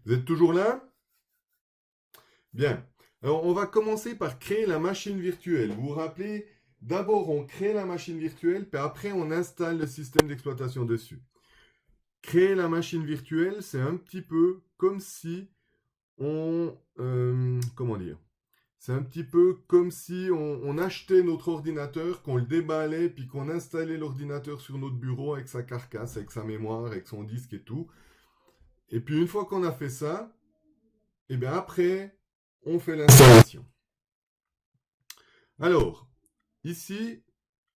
Vous êtes toujours là? Bien. Alors, on va commencer par créer la machine virtuelle. Vous vous rappelez, d'abord, on crée la machine virtuelle, puis après, on installe le système d'exploitation dessus. Créer la machine virtuelle, c'est un petit peu comme si comment dire? C'est un petit peu comme si on achetait notre ordinateur, qu'on le déballait, puis qu'on installait l'ordinateur sur notre bureau avec sa carcasse, avec sa mémoire, avec son disque et tout. Et puis, une fois qu'on a fait ça, et bien après, on fait l'installation. Alors, ici,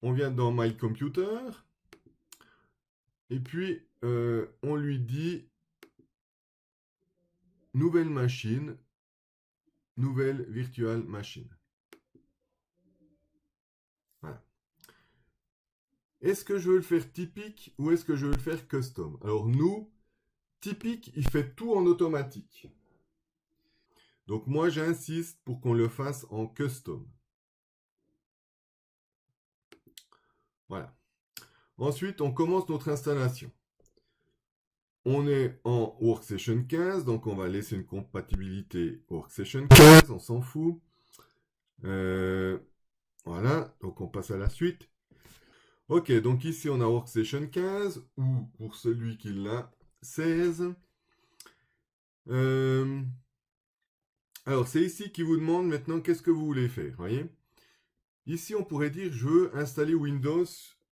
on vient dans My Computer, et puis on lui dit nouvelle machine, nouvelle virtual machine. Voilà. Est-ce que je veux le faire typique ou est-ce que je veux le faire custom? Alors nous, typique, il fait tout en automatique. Donc moi, j'insiste pour qu'on le fasse en custom. Voilà. Ensuite, on commence notre installation. On est en Workstation 15, donc on va laisser une compatibilité Workstation 15, on s'en fout. Voilà, donc on passe à la suite. Ok, donc ici on a Workstation 15, ou pour celui qui l'a, 16. Alors c'est ici qu'il vous demande maintenant qu'est-ce que vous voulez faire, voyez? Ici on pourrait dire je veux installer Windows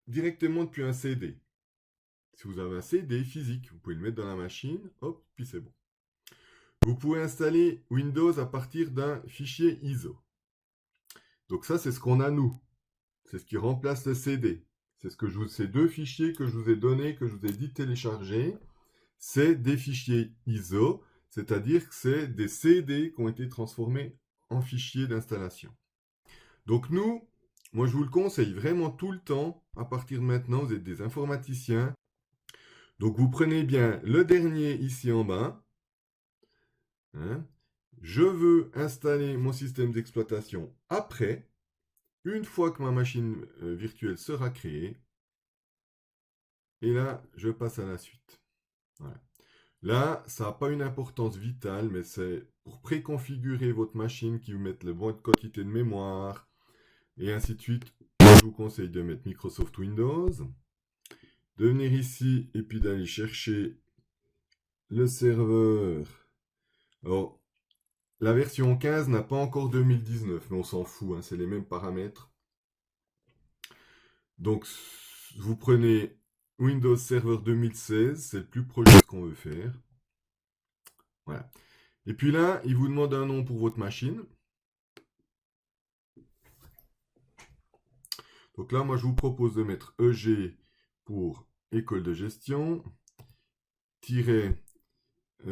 directement depuis un CD. Si vous avez un CD physique, vous pouvez le mettre dans la machine, hop, puis c'est bon. Vous pouvez installer Windows à partir d'un fichier ISO. Donc ça, c'est ce qu'on a nous. C'est ce qui remplace le CD. C'est ces deux fichiers que je vous ai donnés, que je vous ai dit de télécharger. C'est des fichiers ISO, c'est-à-dire que c'est des CD qui ont été transformés en fichiers d'installation. Donc nous, moi je vous le conseille vraiment tout le temps, à partir de maintenant, vous êtes des informaticiens. Donc vous prenez bien le dernier ici en bas. Hein. Je veux installer mon système d'exploitation après, une fois que ma machine virtuelle sera créée. Et là, je passe à la suite. Voilà. Là, ça n'a pas une importance vitale, mais c'est pour préconfigurer votre machine qui vous mette le bon quantité de mémoire, et ainsi de suite. Je vous conseille de mettre Microsoft Windows, de venir ici et puis d'aller chercher le serveur. Alors, la version 15 n'a pas encore 2019, mais on s'en fout, hein, c'est les mêmes paramètres. Donc, vous prenez Windows Server 2016, c'est le plus proche de ce qu'on veut faire. Voilà. Et puis là, il vous demande un nom pour votre machine. Donc là, moi, je vous propose de mettre EG pour école de gestion, tiret, on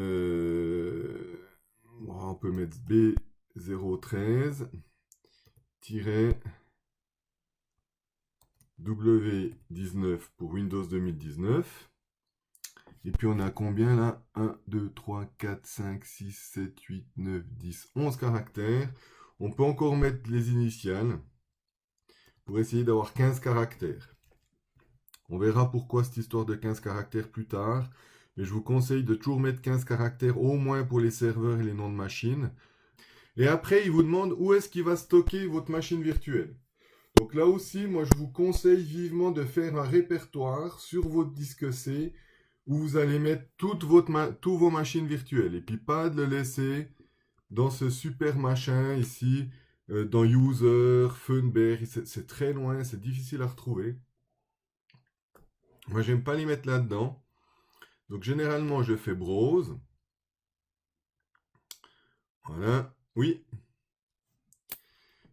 peut mettre B013, tiret, W19 pour Windows 2019. Et puis on a combien là? 1, 2, 3, 4, 5, 6, 7, 8, 9, 10, 11 caractères. On peut encore mettre les initiales pour essayer d'avoir 15 caractères. On verra pourquoi cette histoire de 15 caractères plus tard. Mais je vous conseille de toujours mettre 15 caractères au moins pour les serveurs et les noms de machines. Et après, il vous demande où est-ce qu'il va stocker votre machine virtuelle. Donc là aussi, moi je vous conseille vivement de faire un répertoire sur votre disque C où vous allez mettre toutes vos machines virtuelles. Et puis pas de le laisser dans ce super machin ici, dans User, Funberg, c'est très loin, c'est difficile à retrouver. Moi j'aime pas les mettre là-dedans. Donc généralement je fais Browse. Voilà, oui.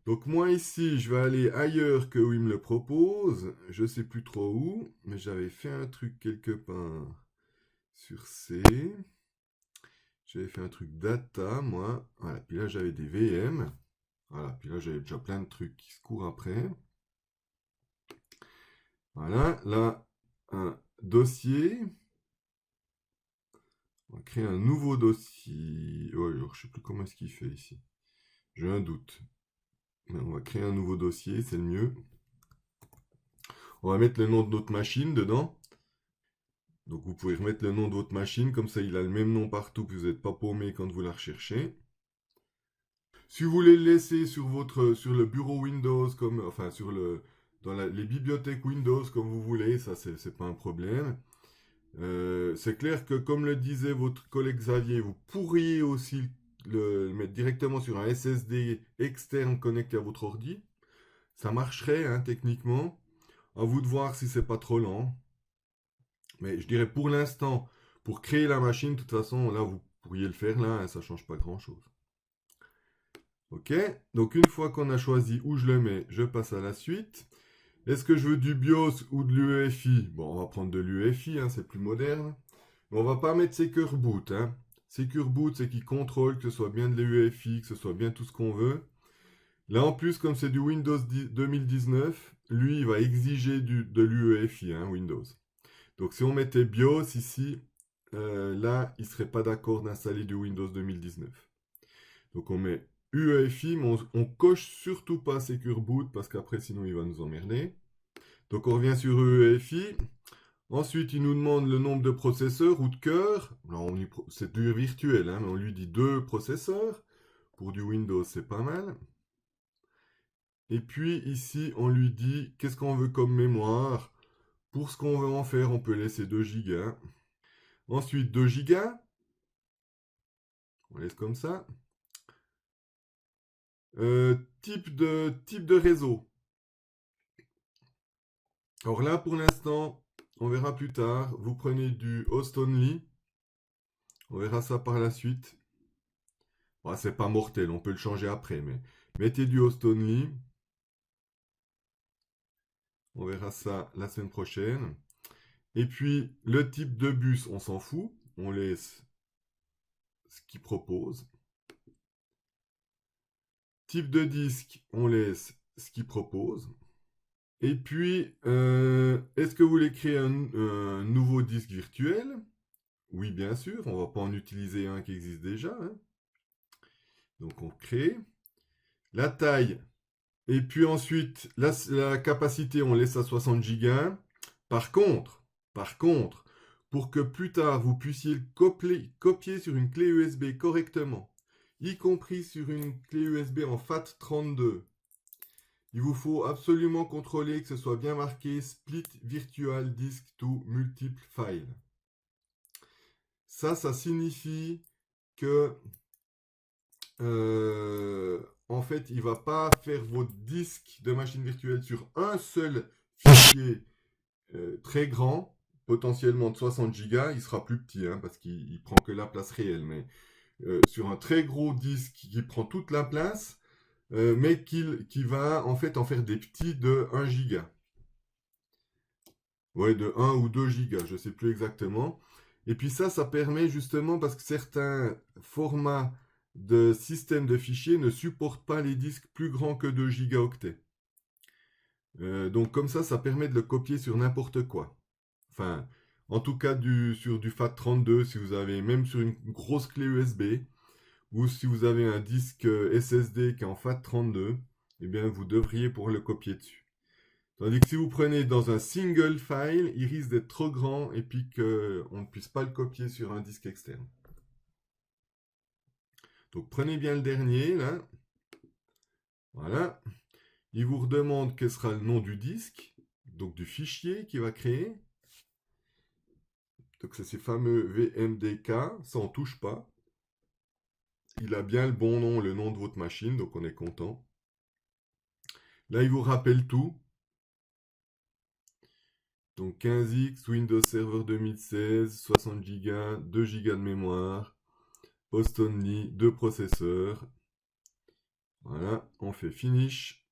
Donc moi ici, je vais aller ailleurs que où il me le propose. Je sais plus trop où, mais j'avais fait un truc quelque part sur C. J'avais fait un truc data, moi. Voilà, puis là j'avais des VM. Voilà, puis là j'avais déjà plein de trucs qui se courent après. Voilà, là, un dossier. On va créer un nouveau dossier. Oh, alors, je sais plus comment est-ce qu'il fait ici. J'ai un doute. Mais on va créer un nouveau dossier, c'est le mieux. On va mettre le nom de notre machine dedans. Donc vous pouvez remettre le nom de votre machine, comme ça il a le même nom partout, puis vous n'êtes pas paumé quand vous la recherchez. Si vous voulez le laisser sur le bureau Windows, enfin les bibliothèques Windows comme vous voulez, ça c'est pas un problème. C'est clair que comme le disait votre collègue Xavier, vous pourriez aussi le mettre directement sur un SSD externe connecté à votre ordi. Ça marcherait hein, techniquement. À vous de voir si c'est pas trop lent. Mais je dirais pour l'instant, pour créer la machine, de toute façon, là vous pourriez le faire là, hein, ça change pas grand chose. Ok, donc une fois qu'on a choisi où je le mets, je passe à la suite. Est-ce que je veux du BIOS ou de l'UEFI? Bon, on va prendre de l'UEFI, hein, c'est plus moderne. Mais on va pas mettre Secure Boot. Hein. Secure Boot, c'est qu'il contrôle que ce soit bien de l'UEFI, que ce soit bien tout ce qu'on veut. Là, en plus, comme c'est du Windows 2019, lui, il va exiger de l'UEFI, hein, Windows. Donc, si on mettait BIOS ici, là, il ne serait pas d'accord d'installer du Windows 2019. Donc, on met UEFI, mais on coche surtout pas Secure Boot parce qu'après, sinon, il va nous emmerder. Donc, on revient sur UEFI. Ensuite, il nous demande le nombre de processeurs ou de cœurs. C'est du virtuel, hein, mais on lui dit 2 processeurs. Pour du Windows, c'est pas mal. Et puis ici, on lui dit qu'est-ce qu'on veut comme mémoire. Pour ce qu'on veut en faire, on peut laisser 2 Go. Ensuite, 2 Go. On laisse comme ça. Type de réseau. Alors là, pour l'instant, on verra plus tard. Vous prenez du host only. On verra ça par la suite. Bon, c'est pas mortel, on peut le changer après, mais mettez du host only. On verra ça la semaine prochaine. Et puis, le type de bus, on s'en fout. On laisse ce qu'il propose. Type de disque, on laisse ce qu'il propose. Et puis, est-ce que vous voulez créer un nouveau disque virtuel? Oui, bien sûr. On ne va pas en utiliser un qui existe déjà. Hein. Donc, on crée. La taille. Et puis ensuite, la capacité, on laisse à 60 Go. Par contre, pour que plus tard vous puissiez le copier sur une clé USB correctement, y compris sur une clé USB en FAT32, il vous faut absolument contrôler que ce soit bien marqué Split Virtual Disk to Multiple File. Ça signifie que en fait, il ne va pas faire votre disque de machine virtuelle sur un seul fichier très grand, potentiellement de 60 Go, il sera plus petit, hein, parce qu'il prend que la place réelle, mais sur un très gros disque qui prend toute la place, mais qui va en fait en faire des petits de 1 Go. Ouais, de 1 ou 2 Go, je ne sais plus exactement. Et puis ça permet justement parce que certains formats de système de fichiers ne supportent pas les disques plus grands que 2 gigaoctets. Donc comme ça permet de le copier sur n'importe quoi. Enfin, en tout cas sur du FAT32, si vous avez même sur une grosse clé USB, ou si vous avez un disque SSD qui est en FAT32, eh bien vous devriez pouvoir le copier dessus. Tandis que si vous prenez dans un single file, il risque d'être trop grand et puis qu'on ne puisse pas le copier sur un disque externe. Donc prenez bien le dernier, là. Voilà. Il vous redemande quel sera le nom du disque, donc du fichier qu'il va créer. Donc c'est ces fameux VMDK, ça on touche pas. Il a bien le bon nom, le nom de votre machine, donc on est content. Là, il vous rappelle tout. Donc 15X, Windows Server 2016, 60 Go, 2 Go de mémoire, host only, 2 processeurs. Voilà, on fait Finish.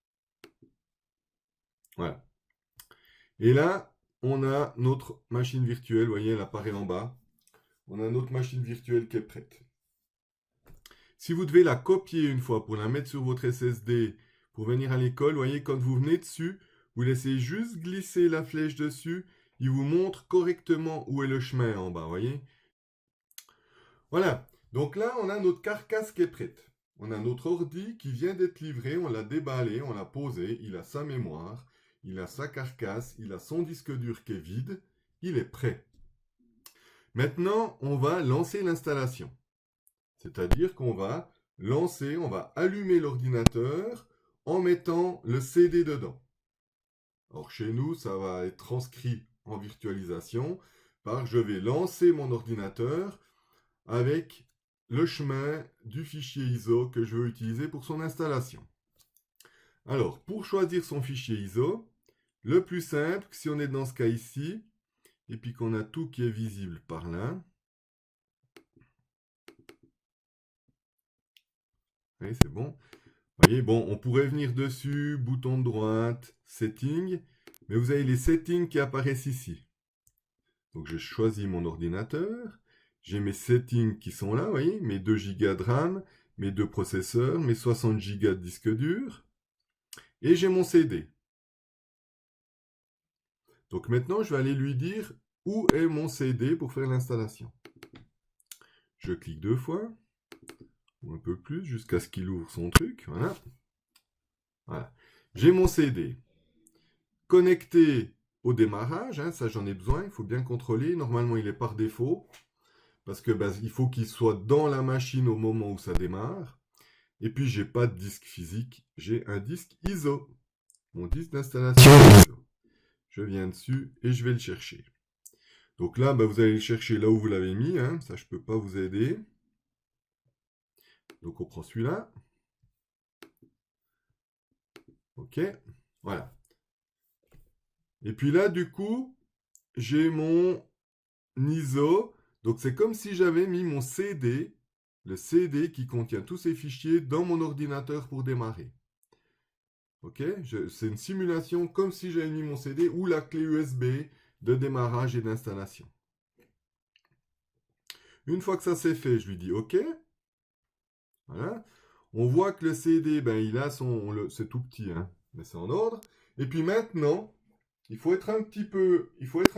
Voilà. Et là, on a notre machine virtuelle, vous voyez, elle apparaît en bas. On a notre machine virtuelle qui est prête. Si vous devez la copier une fois pour la mettre sur votre SSD pour venir à l'école, vous voyez, quand vous venez dessus, vous laissez juste glisser la flèche dessus, il vous montre correctement où est le chemin en bas, vous voyez. Voilà, donc là, on a notre carcasse qui est prête. On a notre ordi qui vient d'être livré, on l'a déballé, on l'a posé, il a sa mémoire, il a sa carcasse, il a son disque dur qui est vide, il est prêt. Maintenant, on va lancer l'installation. C'est-à-dire qu'on va on va allumer l'ordinateur en mettant le CD dedans. Alors chez nous, ça va être transcrit en virtualisation par je vais lancer mon ordinateur avec le chemin du fichier ISO que je veux utiliser pour son installation. Alors, pour choisir son fichier ISO, le plus simple, si on est dans ce cas ici, et puis qu'on a tout qui est visible par là, oui, c'est bon. Vous voyez, bon, on pourrait venir dessus, bouton de droite, Settings, mais vous avez les settings qui apparaissent ici. Donc je choisis mon ordinateur, j'ai mes settings qui sont là, vous voyez, mes 2 Go de RAM, mes 2 processeurs, mes 60 Go de disque dur, et j'ai mon CD. Donc maintenant, je vais aller lui dire où est mon CD pour faire l'installation. Je clique 2 fois, ou un peu plus, jusqu'à ce qu'il ouvre son truc, voilà. Voilà. J'ai mon CD. Connecté au démarrage, hein, ça j'en ai besoin, il faut bien contrôler. Normalement, il est par défaut, parce que il faut qu'il soit dans la machine au moment où ça démarre. Et puis, j'ai pas de disque physique, j'ai un disque ISO, mon disque d'installation ISO. Je viens dessus et je vais le chercher. Donc là, vous allez le chercher là où vous l'avez mis, hein, ça je peux pas vous aider. Donc on prend celui-là. Ok, voilà. Et puis là, du coup, j'ai mon ISO. Donc c'est comme si j'avais mis mon CD, le CD qui contient tous ces fichiers dans mon ordinateur pour démarrer. Ok, c'est une simulation comme si j'avais mis mon CD ou la clé USB de démarrage et d'installation. Une fois que ça c'est fait, je lui dis OK. Voilà. On voit que le CD, il a c'est tout petit, hein, mais c'est en ordre. Et puis maintenant, il faut être un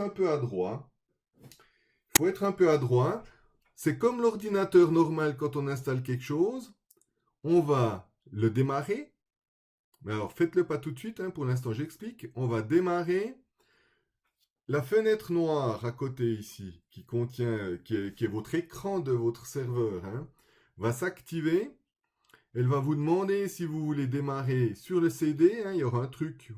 peu adroit. Il faut être un peu adroit. C'est comme l'ordinateur normal quand on installe quelque chose. On va le démarrer. Mais alors, faites-le pas tout de suite, hein, pour l'instant, j'explique. On va démarrer la fenêtre noire à côté ici, qui est votre écran de votre serveur, hein, va s'activer. Elle va vous demander si vous voulez démarrer sur le CD. Hein, il y aura un truc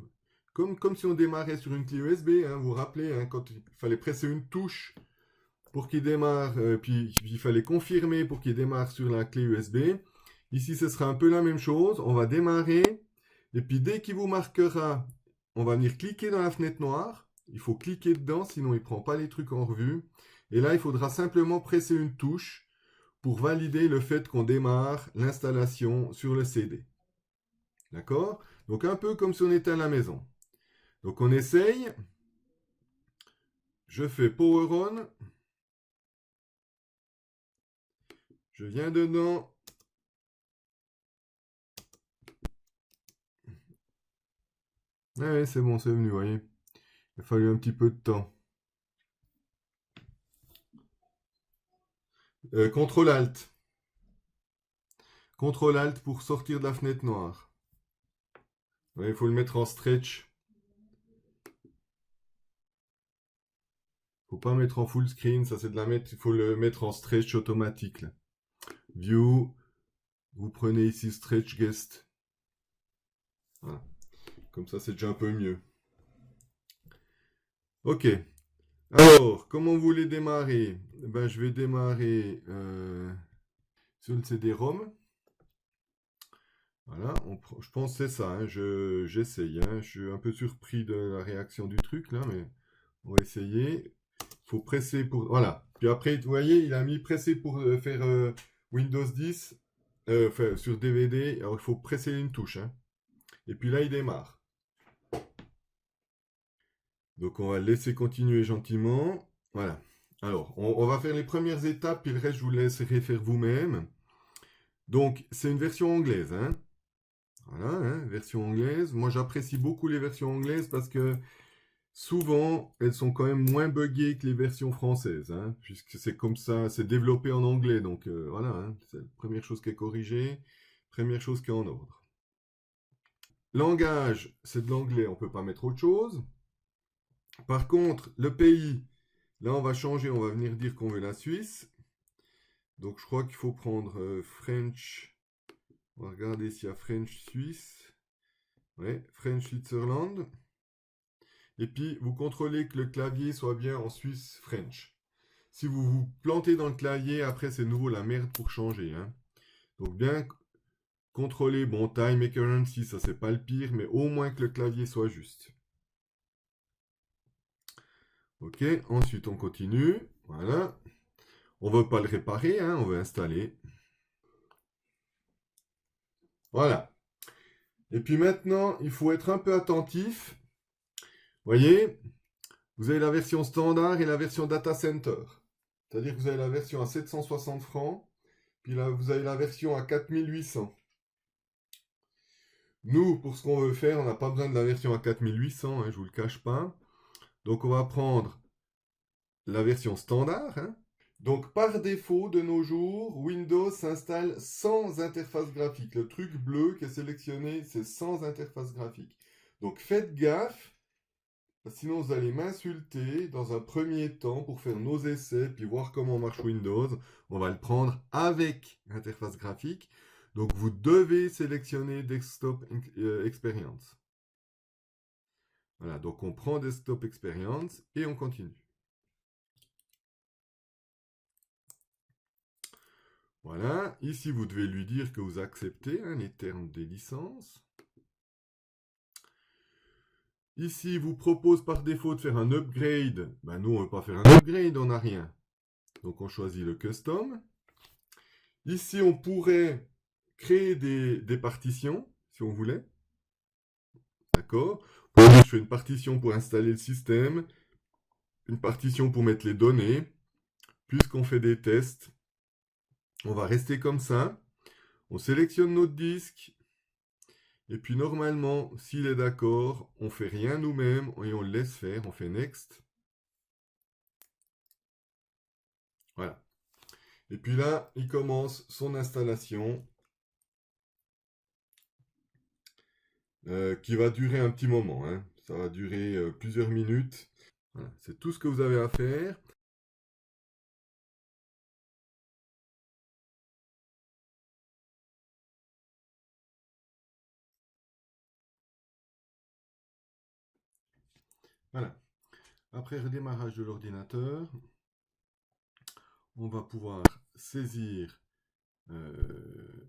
comme si on démarrait sur une clé USB. Hein, vous vous rappelez, hein, quand il fallait presser une touche pour qu'il démarre, puis il fallait confirmer pour qu'il démarre sur la clé USB. Ici, ce sera un peu la même chose. On va démarrer. Et puis, dès qu'il vous marquera, on va venir cliquer dans la fenêtre noire. Il faut cliquer dedans, sinon il ne prend pas les trucs en revue. Et là, il faudra simplement presser une touche pour valider le fait qu'on démarre l'installation sur le CD. D'accord? Donc, un peu comme si on était à la maison. Donc, on essaye. Je fais Power On. Je viens dedans. Ah oui, c'est bon, c'est venu, vous voyez. Il a fallu un petit peu de temps. CTRL ALT. CTRL ALT pour sortir de la fenêtre noire. Ouais, il faut le mettre en stretch. Faut pas mettre en full screen, ça c'est de la mettre. Il faut le mettre en stretch automatique. Là. View. Vous prenez ici stretch guest. Voilà. Comme ça c'est déjà un peu mieux. Ok. Alors, comment vous voulez démarrer? Je vais démarrer sur le CD-ROM. Voilà, je pense que c'est ça, hein, j'essaye. Hein, je suis un peu surpris de la réaction du truc là, mais on va essayer. Il faut presser pour... Voilà. Puis après, vous voyez, il a mis presser pour faire Windows 10 sur DVD. Alors, il faut presser une touche. Hein. Et puis là, il démarre. Donc, on va le laisser continuer gentiment. Voilà. Alors, on va faire les premières étapes, puis le reste, je vous laisserai faire vous-même. Donc, c'est une version anglaise. Hein. Voilà, hein, version anglaise. Moi, j'apprécie beaucoup les versions anglaises parce que souvent, elles sont quand même moins buggées que les versions françaises, hein, puisque c'est comme ça, c'est développé en anglais. Donc voilà, hein, c'est la première chose qui est corrigée, première chose qui est en ordre. Langage, c'est de l'anglais, on ne peut pas mettre autre chose. Par contre, le pays, Là, on va changer, on va venir dire qu'on veut la Suisse. Donc, je crois qu'il faut prendre French. On va regarder s'il y a French Suisse. Ouais, French Switzerland. Et puis, vous contrôlez que le clavier soit bien en Suisse French. Si vous vous plantez dans le clavier, après, c'est nouveau la merde pour changer. Hein. Donc, bien contrôler, bon, time et currency, ça, c'est pas le pire, mais au moins que le clavier soit juste. Ok, ensuite, on continue. Voilà. On ne veut pas le réparer, hein, on veut installer. Voilà. Et puis maintenant, il faut être un peu attentif. Voyez, vous avez la version standard et la version data center. C'est-à-dire que vous avez la version à 760 francs, puis là, vous avez la version à 4800. Nous, pour ce qu'on veut faire, on n'a pas besoin de la version à 4800, hein, je vous le cache pas. Donc on va prendre la version standard. Hein. Donc par défaut, de nos jours, Windows s'installe sans interface graphique. Le truc bleu qui est sélectionné, c'est sans interface graphique. Donc faites gaffe, sinon vous allez m'insulter dans un premier temps pour faire nos essais, puis voir comment marche Windows. On va le prendre avec interface graphique. Donc vous devez sélectionner Desktop Experience. Voilà, donc on prend Desktop Experience et on continue. Voilà, ici vous devez lui dire que vous acceptez hein, les termes des licences. Ici, il vous propose par défaut de faire un upgrade. Ben, nous, on ne veut pas faire un upgrade, on n'a rien. Donc, on choisit le custom. Ici, on pourrait créer des partitions, si on voulait. D'accord. Je fais une partition pour installer le système, une partition pour mettre les données. Puisqu'on fait des tests, on va rester comme ça. On sélectionne notre disque. Et puis normalement, s'il est d'accord, on ne fait rien nous-mêmes et on le laisse faire. On fait Next. Voilà. Et puis là, il commence son installation qui va durer un petit moment. Hein. Ça va durer plusieurs minutes. Voilà. C'est tout ce que vous avez à faire. Voilà. Après redémarrage de l'ordinateur, on va pouvoir saisir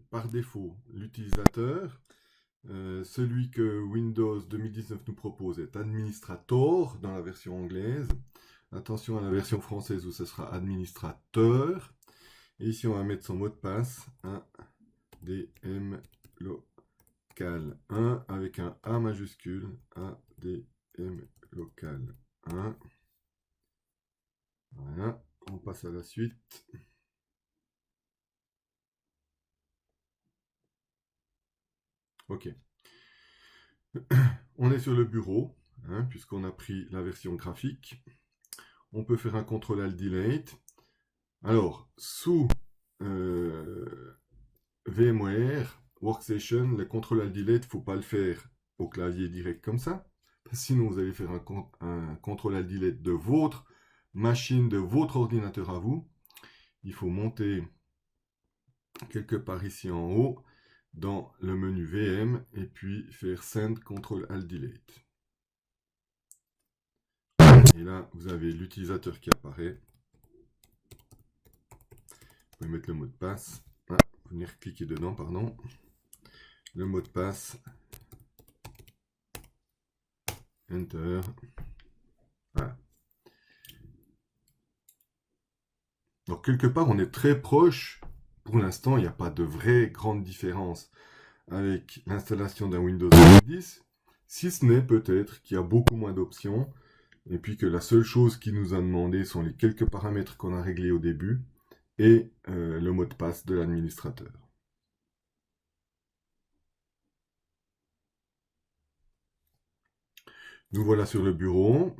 par défaut l'utilisateur. Celui que Windows 2019 nous propose est Administrator dans la version anglaise. Attention à la version française où ce sera Administrateur. Et ici, on va mettre son mot de passe, ADM local 1 avec un A majuscule, ADM local 1. Voilà, on passe à la suite. Ok. On est sur le bureau, hein, puisqu'on a pris la version graphique. On peut faire un Ctrl-Alt-Delete. Alors, sous VMware Workstation, le Ctrl-Alt-Delete, il ne faut pas le faire au clavier direct comme ça. Sinon, vous allez faire un Ctrl-Alt-Delete de votre machine, de votre ordinateur à vous. Il faut monter quelque part ici en haut dans le menu VM et puis faire Send Ctrl-Alt-Delete. Et là, vous avez l'utilisateur qui apparaît. Vous pouvez mettre le mot de passe. Ah, venir cliquer dedans, pardon. Le mot de passe. Enter. Voilà. Donc, quelque part, on est très proche. Pour l'instant, il n'y a pas de vraie grande différence avec l'installation d'un Windows 2010, si ce n'est peut-être qu'il y a beaucoup moins d'options, et puis que la seule chose qui nous a demandé sont les quelques paramètres qu'on a réglés au début, et le mot de passe de l'administrateur. Nous voilà sur le bureau.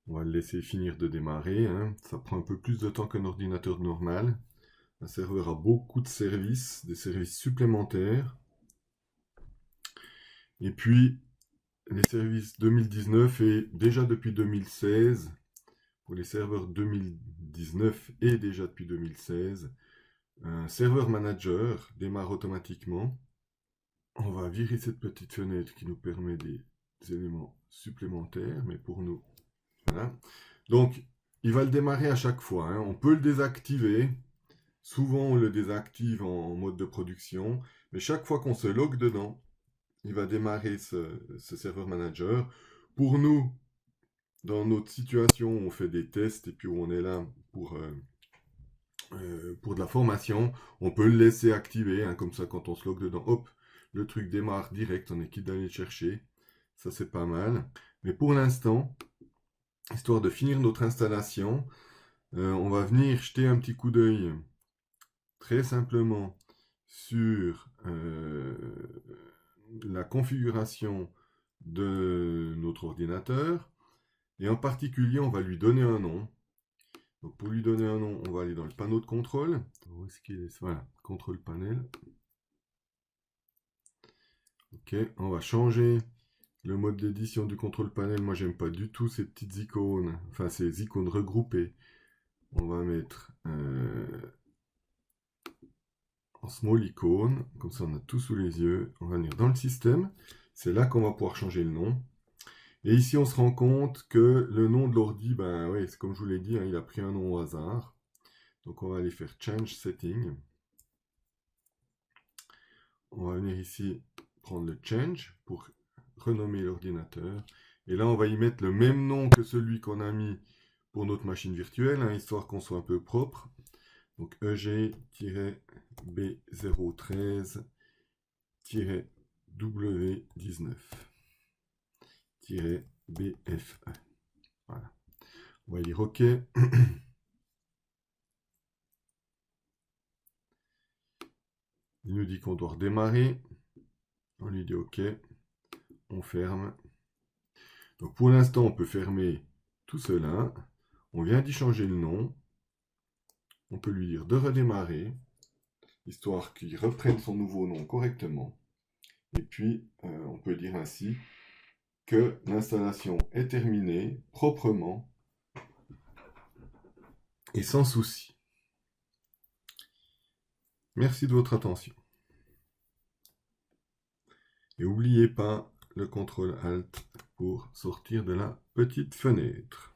On va le laisser finir de démarrer. Hein. Ça prend un peu plus de temps qu'un ordinateur normal. Un serveur a beaucoup de services, des services supplémentaires. Et puis, les services 2019 et déjà depuis 2016, pour les serveurs 2019 et déjà depuis 2016. Un serveur manager démarre automatiquement. On va virer cette petite fenêtre qui nous permet des éléments supplémentaires, mais pour nous, voilà. Donc, il va le démarrer à chaque fois, hein. On peut le désactiver. Souvent, on le désactive en mode de production, mais chaque fois qu'on se log dedans, il va démarrer ce serveur manager. Pour nous, dans notre situation, on fait des tests et puis on est là pour de la formation, on peut le laisser activer, hein, comme ça quand on se log dedans, hop, le truc démarre direct, on est quitte d'aller le chercher. Ça c'est pas mal. Mais pour l'instant, histoire de finir notre installation, on va venir jeter un petit coup d'œil très simplement sur la configuration de notre ordinateur. Et en particulier, on va lui donner un nom. Donc pour lui donner un nom, on va aller dans le panneau de contrôle. Où est-ce qu'il est? Voilà, contrôle panel. Ok, on va changer le mode d'édition du contrôle panel. Moi, j'aime pas du tout ces petites icônes, enfin ces icônes regroupées. On va mettre en small icône, comme ça on a tout sous les yeux. On va venir dans le système. C'est là qu'on va pouvoir changer le nom. Et ici, on se rend compte que le nom de l'ordi, ben oui, c'est comme je vous l'ai dit, hein, il a pris un nom au hasard. Donc on va aller faire Change Setting. On va venir ici prendre le Change pour renommer l'ordinateur. Et là, on va y mettre le même nom que celui qu'on a mis pour notre machine virtuelle, hein, histoire qu'on soit un peu propre. Donc EG-B013-W19-BF1. Voilà. On va dire OK. Il nous dit qu'on doit redémarrer. On lui dit OK. On ferme. Donc pour l'instant, on peut fermer tout cela. On vient d'y changer le nom. On peut lui dire de redémarrer, histoire qu'il reprenne son nouveau nom correctement. Et puis, on peut dire ainsi que l'installation est terminée proprement et sans souci. Merci de votre attention. Et n'oubliez pas le CTRL ALT pour sortir de la petite fenêtre.